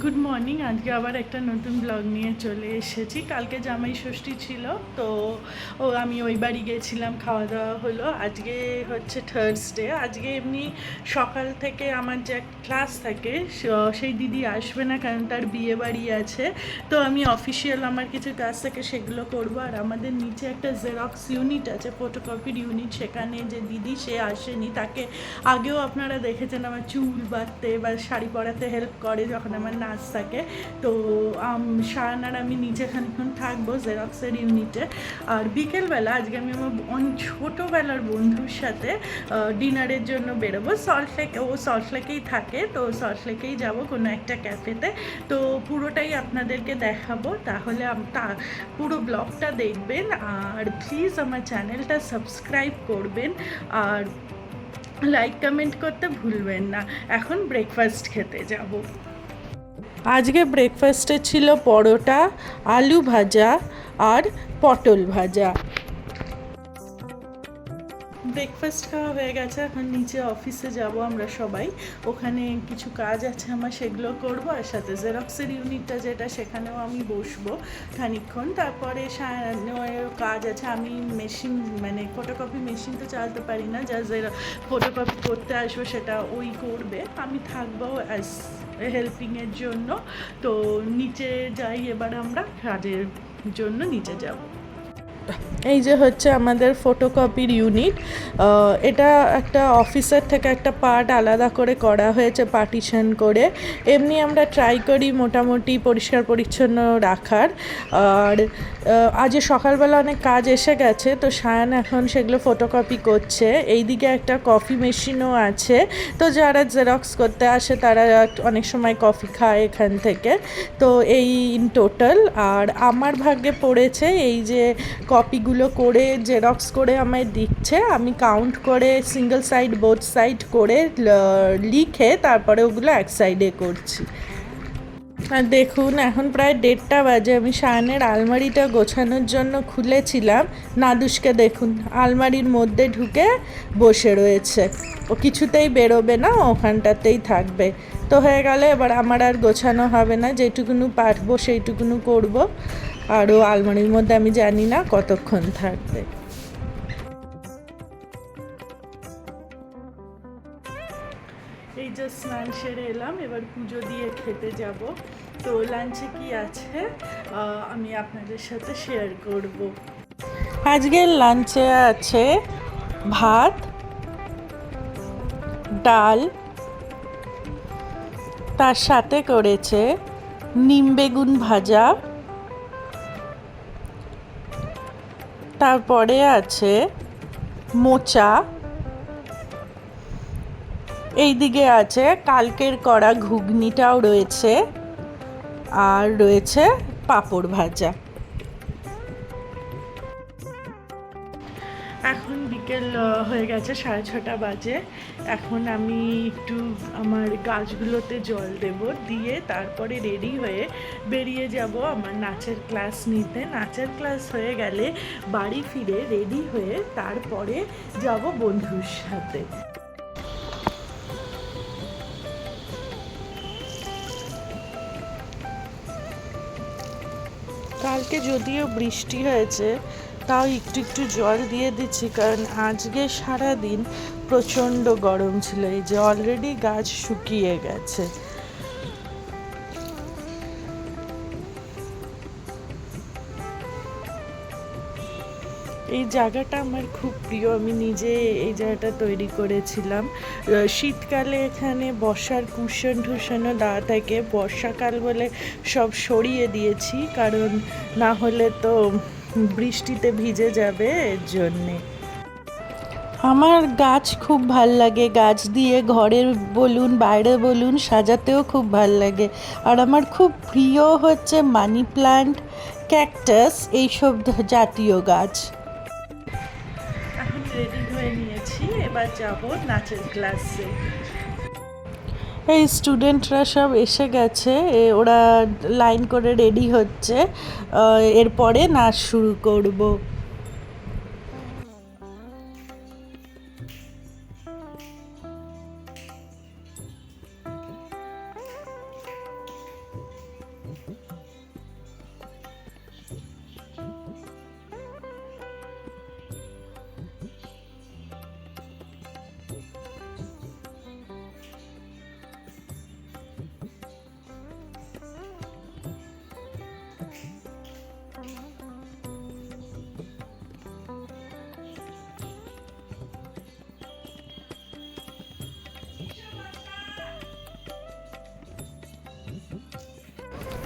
Good morning. আজকে আবার একটা নতুন ব্লগ নিয়ে চলে এসেছি। কালকে জামাই ষষ্ঠী ছিল, তো আমি ওই বাড়ি গেছিলাম, খাওয়া দাওয়া হলো। আজকে হচ্ছে থার্সডে। আজকে এমনি সকাল থেকে আমার যে ক্লাস থাকে সেই দিদি আসবে না, কারণ তার বিয়ে বাড়ি আছে। তো আমি অফিসিয়াল আমার কিছু কাজ থাকে সেগুলো করব। আর আমাদের নিচে একটা জেরক্স ইউনিট আছে, ফটোকপির ইউনিট, সেখানে যে দিদি সে আসেনি। তাকে আগেও আপনারা দেখেছেন আমার চুল বাঁধতে বা শাড়ি পরাতে হেল্প করে যখন আমার নাচ থাকে। তো শায়ন আর আমি নিচে খানিক্ষণ থাকবো জেরক্সের ইউনিটে। আর বিকেলবেলা আজকে আমি আমার ছোটোবেলার বন্ধুর সাথে ডিনারের জন্য বেরোবো। সল্টলেক, ও সল্টলেকেই থাকে, তো সল্টলেকেই যাবো কোনো একটা ক্যাফেতে। তো পুরোটাই আপনাদেরকে দেখাবো, তাহলে পুরো ব্লগটা দেখবেন। আর প্লিজ আমার চ্যানেলটা সাবস্ক্রাইব করবেন, আর লাইক কমেন্ট করতে ভুলবেন না। এখন ব্রেকফাস্ট খেতে যাব। আজকে ব্রেকফাস্টে ছিল পরোটা, আলু ভাজা আর পটল ভাজা। ব্রেকফাস্ট খাওয়া হয়ে গেছে, এখন নিচে অফিসে যাব আমরা সবাই। ওখানে কিছু কাজ আছে আমার, সেগুলো করব। আর সাথে জেরক্সের ইউনিটটা যেটা, সেখানেও আমি বসবো খানিকক্ষণ। তারপরে কাজ আছে। আমি মেশিন, মানে ফটোকপি মেশিন তো চালাতে পারি না, যা ফটোকপি করতে আসবো সেটা ওই করবে, আমি থাকবো অ্যাজ হেল্পিংয়ের জন্য। তো নিচে যাই এবার, আমরা কাজের জন্য নিচে যাব। এই যে হচ্ছে আমাদের ফটোকপির ইউনিট। এটা একটা অফিসের থেকে একটা পার্ট আলাদা করে করা হয়েছে, পার্টিশন করে। এমনি আমরা ট্রাই করি মোটামুটি পরিষ্কার পরিচ্ছন্ন রাখার। আর আজ সকালবেলা অনেক কাজ এসে গেছে, তো শায়ান এখন সেগুলো ফটোকপি করছে। এইদিকে একটা কফি মেশিনও আছে, তো যারা জেরক্স করতে আসে তারা অনেক সময় কফি খায় এখান থেকে। তো এই ইন টোটাল। আর আমার ভাগ্যে পড়েছে এই যে কপিগুলো করে জেরক্স করে আমায় দিচ্ছে, আমি কাউন্ট করে সিঙ্গেল সাইড বোথ সাইড করে লিখে তারপরে ওগুলো এক সাইডে করছি। আর দেখুন এখন প্রায় 1:30 বাজে। আমি শায়ানের আলমারিটা গোছানোর জন্য খুলেছিলাম। নাদুসকে দেখুন আলমারির মধ্যে ঢুকে বসে রয়েছে, ও কিছুতেই বেরোবে না, ওখানটাতেই থাকবে। তো হয়ে গেলে এবার আমার আর গোছানো হবে না, যেটুকুনু পারবো সেইটুকুনু করব। আর ও আলমারির মধ্যে আমি জানি না কতক্ষণ থাকবে। এই যে স্নান সেরে এলাম, এবার পুজো দিয়ে খেতে যাব। তো লাঞ্চে কি আছে আমি আপনাদের সাথে শেয়ার করব। আজকের লাঞ্চে আছে ভাত, ডাল, তার সাথে করেছে নিম বেগুন ভাজা, তারপরে আছে মোচা, এইদিকে আছে কালকের করা ঘুগনিটাও রয়েছে, আর রয়েছে পাঁপড় ভাজা। এখন বিকেল হয়ে গেছে, 6:30 বাজে। এখন আমি একটু আমার গাছগুলোতে জল দেব, দিয়ে তারপরে রেডি হয়ে বেরিয়ে যাব আমার নাচের ক্লাস নিতে। নাচের ক্লাস হয়ে গেলে বাড়ি ফিরে রেডি হয়ে তারপরে যাব বন্ধুর সাথে। কালকে যদিও বৃষ্টি হয়েছে, তাও একটু একটু জল দিয়ে দিচ্ছি, কারণ আজকে সারাদিন প্রচণ্ড গরম ছিল। এই যে অলরেডি গাছ শুকিয়ে গেছে। এই জায়গাটা আমার খুব প্রিয়, আমি নিজে এই জায়গাটা তৈরি করেছিলাম। শীতকালে এখানে বসার কুশন টুশনও দেওয়া থাকে, বর্ষাকাল বলে সব সরিয়ে দিয়েছি, কারণ না হলে তো বৃষ্টিতে ভিজে যাবে, এর জন্যে। আমার গাছ খুব ভাল লাগে, গাছ দিয়ে ঘরের বলুন বাইরে বলুন সাজাতেও খুব ভাল লাগে। আর আমার খুব প্রিয় হচ্ছে মানি প্ল্যান্ট, ক্যাকটাস, এইসব জাতীয় গাছ। এখন রেডি হয়ে নিয়েছি, এবার যাব নাচের ক্লাসে। এই স্টুডেন্টরা সব এসে গেছে, ওরা লাইন করে রেডি হচ্ছে, এরপরে নাচ শুরু করব।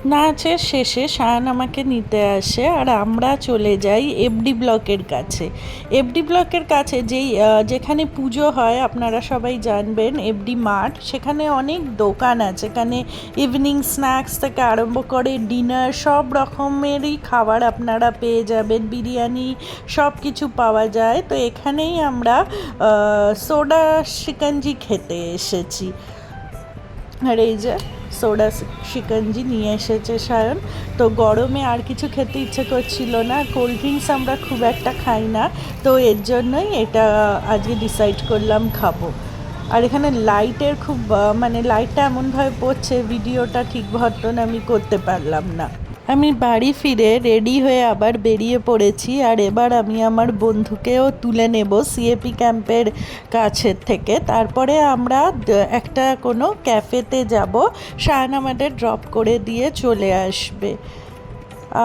নাচের শেষে সায়ন আমাকে নিতে আসে আর আমরা চলে যাই এফডি ব্লকের কাছে। এফডি ব্লকের কাছে যেখানে পুজো হয় আপনারা সবাই জানবেন, এফডি মাঠ, সেখানে অনেক দোকান আছে। এখানে ইভিনিং স্ন্যাক্স থেকে আরম্ভ করে ডিনার সব রকমেরই খাবার আপনারা পেয়ে যাবেন, বিরিয়ানি সব কিছু পাওয়া যায়। তো এখানেই আমরা সোডা শিকঞ্জি খেতে এসেছি। আর এই যে সোডা শিকঞ্জি নিয়ে এসেছে সায়ন। তো গরমে আর কিছু খেতে ইচ্ছে করছিল না, কোল্ড ড্রিঙ্কস আমরা খুব একটা খাই না, তো এর জন্যই এটা আজকে ডিসাইড করলাম খাবো। আর এখানে লাইটের খুব মানে লাইটটা এমনভাবে পড়ছে, ভিডিওটা ঠিক মতন আমি করতে পারলাম না। আমি বাড়ি ফিরে রেডি হয়ে আবার বেরিয়ে পড়েছি। আর এবার আমি আমার বন্ধুকেও তুলে নেব সিএপি ক্যাম্পের কাছের থেকে। তারপরে আমরা একটা কোনো ক্যাফেতে যাব, সায়ন আমাদের ড্রপ করে দিয়ে চলে আসবে।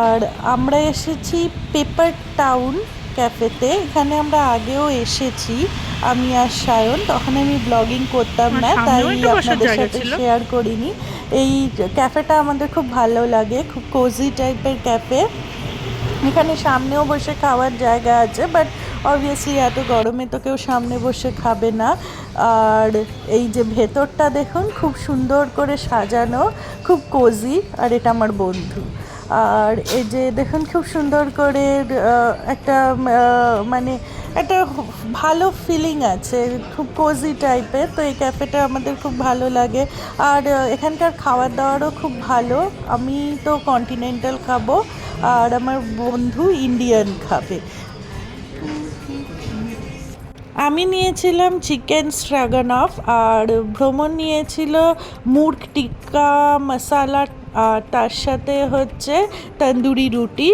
আর আমরা এসেছি পেপার টাউন ক্যাফেতে। এখানে আমরা আগেও এসেছি, আমি আর সায়ন, তখন আমি ব্লগিং করতাম না, তাই আপনাদের সাথে শেয়ার করিনি। এই ক্যাফেটা আমাদের খুব ভালো লাগে, খুব কোজি টাইপের ক্যাফে। এখানে সামনেও বসে খাওয়ার জায়গা আছে, বাট অবভিয়াসলি এত গরমে তো কেউ সামনে বসে খাবে না। আর এই যে ভেতরটা দেখুন, খুব সুন্দর করে সাজানো, খুব কোজি। আর এটা আমার বন্ধু। আর এই যে দেখুন খুব সুন্দর করে একটা মানে একটা ভালো ফিলিং আছে, খুব কোজি টাইপের। তো এই ক্যাফেটা আমাদের খুব ভালো লাগে। আর এখানকার খাবার দাবারও খুব ভালো। আমি তো কন্টিনেন্টাল খাবো আর আমার বন্ধু ইন্ডিয়ান খাবে। আমি নিয়েছিলাম চিকেন স্ট্রাগানফ আর ভ্রমণ নিয়েছিল মুর্গ টিক্কা মশালা, আর তার সাথে হচ্ছে তন্দুরি রুটি।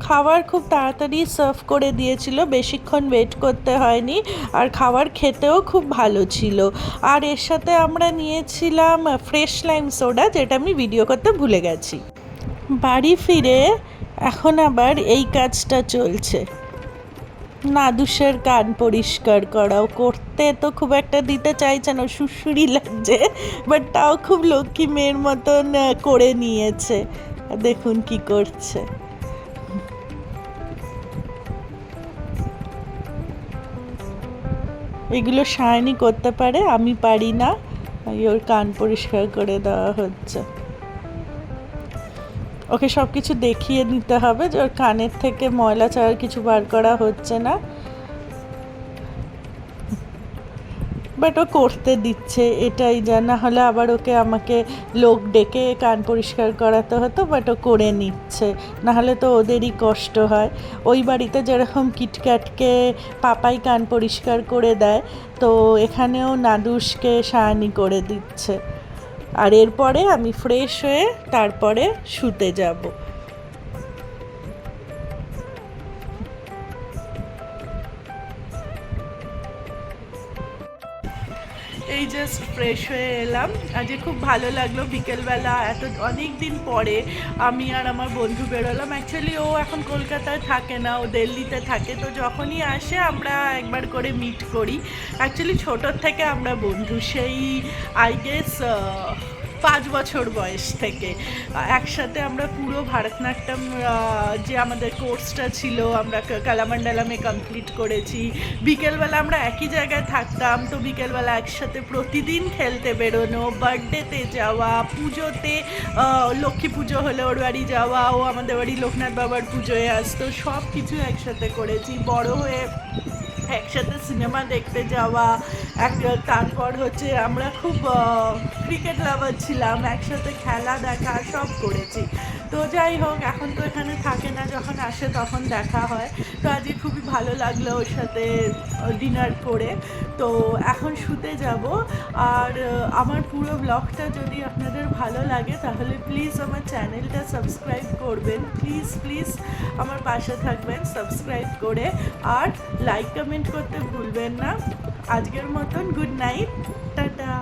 খাবার খুব তাড়াতাড়ি সার্ভ করে দিয়েছিল, বেশিক্ষণ ওয়েট করতে হয়নি। আর খাবার খেতেও খুব ভালো ছিল। আর এর সাথে আমরা নিয়েছিলাম ফ্রেশ লাইম সোডা, যেটা আমি ভিডিও করতে ভুলে গেছি। বাড়ি ফিরে এখন আবার এই কাজটা চলছে, নাদুসের কান পরিষ্কার করাও। করতে তো খুব একটা দিতে চাইছে না, সুড়সুড়ি লাগছে, বাট তাও খুব লক্ষ্মী মেয়ের মতন করে নিয়েছে। দেখুন কি করছে। এগুলো সায়নি করতে পারে, আমি পারি না। ওর কান পরিষ্কার করে দেওয়া হচ্ছে। ওকে সব কিছু দেখিয়ে নিতে হবে যে ওর কানের থেকে ময়লা ছাড়া কিছু বার করা হচ্ছে না, বাট ও করতে দিচ্ছে, এটাই যা। না হলে আবার ওকে আমাকে লোক ডেকে কান পরিষ্কার করাতে হতো, বাট ও করে নিচ্ছে, না হলে তো ওদেরই কষ্ট হয়। ওই বাড়িতে যেরকম কিটক্যাটকে পাপাই কান পরিষ্কার করে দেয়, তো এখানেও নাদুসকে সায়নি করে দিচ্ছে। আর এরপরে আমি ফ্রেশ হয়ে তারপরে শুতে যাব। এই জাস্ট ফ্রেশ হয়ে এলাম। আজকে খুব ভালো লাগলো বিকেলবেলা, অনেক দিন পরে আমি আর আমার বন্ধু বেরোলাম। অ্যাকচুয়ালি ও এখন কলকাতায় থাকে না, ও দিল্লিতে থাকে। তো যখনই আসে আমরা একবার করে মিট করি। অ্যাকচুয়ালি ছোটোর থেকে আমরা বন্ধু, সেই আই গেস 5 বছর বয়স থেকে একসাথে আমরা পুরো ভারতনাট্যম যে আমাদের কোর্সটা ছিল আমরা কালামান্ডালামে কমপ্লিট করেছি। বিকেলবেলা আমরা একই জায়গায় থাকতাম, তো বিকেলবেলা একসাথে প্রতিদিন খেলতে বেরোনো, বার্থডেতে যাওয়া, পুজোতে লক্ষ্মী পুজো হলে ওর বাড়ি যাওয়া, ও আমাদের বাড়ি লোকনাথ বাবার পুজোয় আসতো, সব কিছু একসাথে করেছি। বড় হয়ে একসাথে সিনেমা দেখতে যাওয়া, তারপর হচ্ছে আমরা খুব ক্রিকেট লাভার ছিলাম, একসাথে খেলা দেখা সব করেছি। তো যাই হোক, এখন তো এখানে থাকে না, যখন আসে তখন দেখা হয়। তো আজকে খুবই ভালো লাগলো ওর সাথে ডিনার করে। তো এখন শুতে যাব। আর আমার পুরো ব্লগটা যদি আপনাদের ভালো লাগে তাহলে প্লিজ আমার চ্যানেলটা সাবস্ক্রাইব করবেন, প্লিজ প্লিজ আমার পাশে থাকবেন সাবস্ক্রাইব করে। আর লাইক কমেন্ট করতে ভুলবেন না। আজকের মতন গুড নাইট, টাটা।